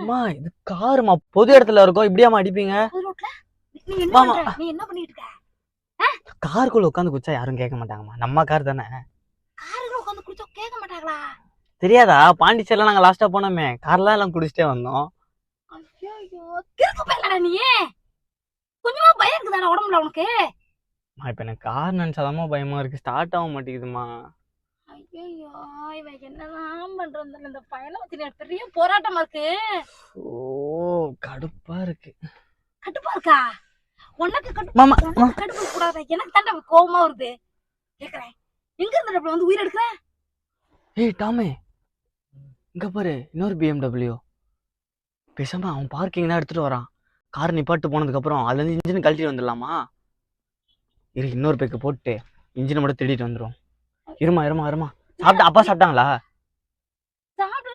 அம்மா இது காருமா, பொது இடத்துல இருக்கோம், இப்படியாமா அடிப்பீங்க? நீ என்ன பண்ணிட்டு இருக்க? காருக்குள்ள உட்காந்து குச்சா யாரும் கேட்க மாட்டாங்கம்மா, நம்ம கார் தானே. காருக்குள்ள உட்காந்து குடிச்சா கேட்க மாட்டாங்களா? தெரியாதா? பாண்டிச்சேரியில நாங்க லாஸ்டா போனோமே, கார்லாம் எல்லாம் குடிச்சிட்டே வந்தோம். ஐயோ கிறுக்கு போயிடா நீ. கொஞ்சமா பயம் இருக்குதாடா உடம்புல உனக்கு? இப்ப எனக்கு கார் நினைச்சாதாம்மா பயமா இருக்கு, ஸ்டார்ட் ஆக மாட்டேங்குதுமா. ஐயோ இவன் என்னதான் பண்றது? இந்த பையனை பத்தி எனக்கு பெரிய போராட்டமா இருக்கு. ஓ கடுப்பா இருக்கு. கடுப்பா இருக்கா? உனக்கு கடுப்பு கூடாது, எனக்கு தாண்டா கோவமா வருது. கேக்குறேன், எங்க இருந்து வந்து உயிர் எடுக்கிற? ஏய் டாமே, இங்க பாரு இன்னொரு BMW. பேசாம அவன் பார்க்கிங் தான் எடுத்துட்டு வரான். கார் நிப்பாட்டு போனதுக்கு அப்புறம் அதுல இருந்து இன்ஜின் கழட்டிட்டு வந்துடலாமா? இன்னொரு பேக்கு போட்டு இன்ஜினை மட்டும் திருடிட்டு வந்துடும். இருமா. சாப்பிட்டா அப்பா சாப்பிட்டாங்களா?